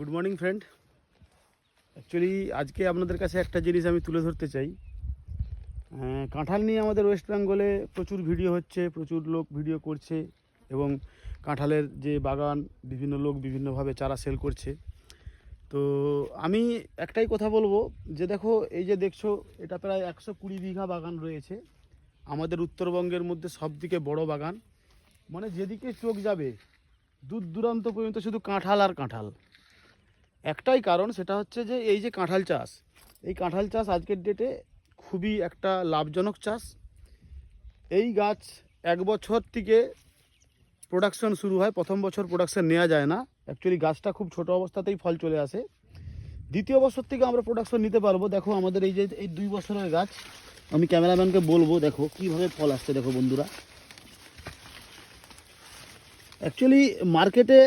Good morning friend. Actually আজকে আপনাদের কাছে একটা জিনিস আমি তুলে ধরতে চাই। কাঁঠাল নিয়ে আমাদের ওয়েস্ট বেঙ্গলে প্রচুর ভিডিও হচ্ছে, প্রচুর লোক ভিডিও করছে এবং কাঁঠালের যে বাগান বিভিন্ন লোক বিভিন্নভাবে চারা সেল করছে। তো আমি একটাই কথা বলবো যে দেখো, এই যে দেখছো এটা প্রায় 120 বিঘা বাগান রয়েছে আমাদের উত্তরবঙ্গের মধ্যে সবথেকে বড় বাগান। মানে যেদিকে চোখ যাবে দূর দূরান্ত পর্যন্ত শুধু কাঁঠাল আর কাঁঠাল। একটাই কারণ, সেটা হচ্ছে যে এই যে কাঁঠাল চাষ, এই কাঁঠাল চাষ আজকের ডেটে খুবই একটা লাভজনক চাষ। এই গাছ এক বছর থেকে প্রোডাকশন শুরু হয়, প্রথম বছর প্রোডাকশন নেওয়া যায় না। অ্যাকচুয়ালি গাছটা খুব ছোট অবস্থাতেই ফল চলে আসে, দ্বিতীয় বছর থেকে আমরা প্রোডাকশন নিতে পারবো। দেখো আমাদের এই যে এই 2 বছরের গাছ, আমি ক্যামেরাম্যানকে বলবো দেখো কীভাবে ফল আসছে। দেখো বন্ধুরা, অ্যাকচুয়ালি মার্কেটে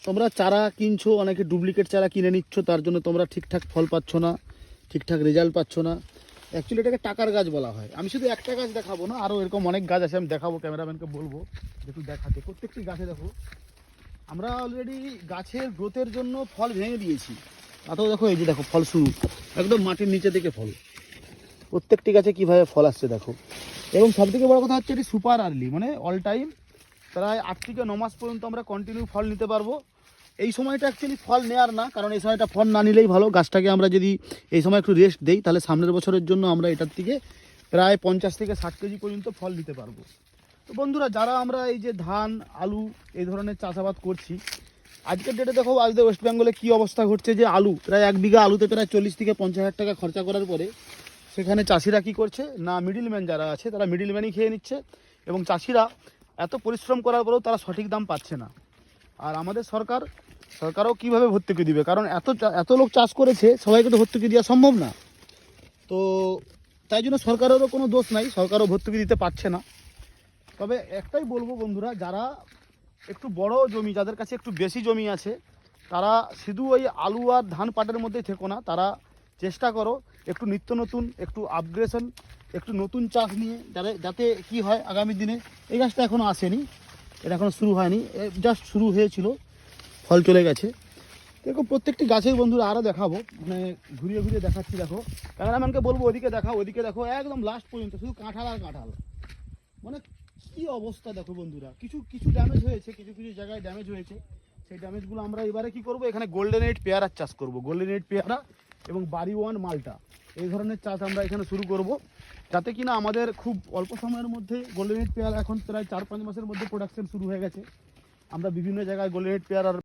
তোমরা চারা কিনছো, অনেকে ডুপ্লিকেট চারা কিনে নিচ্ছ, তার জন্য তোমরা ঠিকঠাক ফল পাচ্ছ না, ঠিকঠাক রেজাল্ট পাচ্ছ না। অ্যাকচুয়ালি এটাকে টাকার গাছ বলা হয়। আমি শুধু একটা গাছ দেখাবো না, আরও এরকম অনেক গাছ আছে, আমি দেখাবো, ক্যামেরাম্যানকে বলবো একটু দেখাতে। প্রত্যেকটি গাছে দেখো আমরা অলরেডি গাছের গ্রোথের জন্য ফল ভেঙে দিয়েছি। তাতেও দেখো এই যে দেখো ফল শুরু, একদম মাটির নিচে থেকে ফল। প্রত্যেকটি গাছে কীভাবে ফল আসছে দেখো। এবং সবথেকে বড় কথা হচ্ছে এটি সুপার আর্লি, মানে অল টাইম প্রায় 8 থেকে 9 মাস পর্যন্ত আমরা কন্টিনিউ ফল নিতে পারবো। এই সময়টা অ্যাকচুয়ালি ফল নেওয়ার না, কারণ এই সময়টা ফল না নিলেই ভালো। গাছটাকে আমরা যদি এই সময় একটু রেস্ট দেই, তাহলে সামনের বছরের জন্য আমরা এটার থেকে প্রায় 50 থেকে 60 কেজি পর্যন্ত ফল নিতে পারবো। তো বন্ধুরা, যারা আমরা এই যে ধান আলু এই ধরনের চাষাবাদ করছি, আজকের ডেটে দেখো আজকে ওয়েস্ট বেঙ্গলে কী অবস্থা ঘটছে, যে আলু প্রায় 1 বিঘা আলুতে প্রায় 40 থেকে 50 হাজার টাকা খরচা করার পরে সেখানে চাষিরা কী করছে না, মিডিলম্যান যারা আছে তারা মিডিলম্যানই খেয়ে নিচ্ছে, এবং চাষিরা এত পরিশ্রম করার পরেও তারা সঠিক দাম পাচ্ছে না। আর আমাদের সরকারও কীভাবে ভর্তুকি দিবে, কারণ এত লোক চাষ করেছে, সবাইকে তো ভর্তুকি দেওয়া সম্ভব না। তো তাই জন্য সরকারেরও কোনো দোষ নাই, সরকারও ভর্তুকি দিতে পারছে না। তবে একটাই বলবো বন্ধুরা, যারা একটু বড় জমি, যাদের কাছে একটু বেশি জমি আছে, তারা শুধু ওই আলু আর ধান পাটের মধ্যেই থেকো না, তারা চেষ্টা করো একটু নিত্য নতুন, একটু আপগ্রেশন, একটু নতুন চাষ নিয়ে, যাতে কি হয় আগামী দিনে। এই গাছটা এখনও আসেনি, এটা এখনও শুরু হয়নি, জাস্ট শুরু হয়েছিল, ফল চলে গেছে। এরকম প্রত্যেকটি গাছের বন্ধুরা আরও দেখাবো, মানে ঘুরিয়ে ঘুরিয়ে দেখাচ্ছি। দেখো ক্যামেরাম্যানকে বলবো ওদিকে দেখাও, ওদিকে দেখো, একদম লাস্ট পর্যন্ত শুধু কাঁঠাল আর কাঁঠাল। মানে কি অবস্থা দেখো বন্ধুরা। কিছু ড্যামেজ হয়েছে, কিছু জায়গায় ড্যামেজ হয়েছে। সেই ড্যামেজগুলো আমরা এবারে কি করব, এখানে গোল্ডেন এইট পেয়ারার চাষ করব। গোল্ডেন এইট পেয়ারা এবং বাড়ি ওয়ান মালটা, এই ধরনের চাষ আমরা এখানে শুরু করব, যাতে কিনা আমাদের খুব অল্প সময়ের মধ্যে গোল্ডেন এইট পেয়ারা এখন প্রায় 4-5 মাসের মধ্যে প্রোডাকশন শুরু হয়ে গেছে। আমরা বিভিন্ন জায়গায় গোল্ডেন এইট পেয়ারার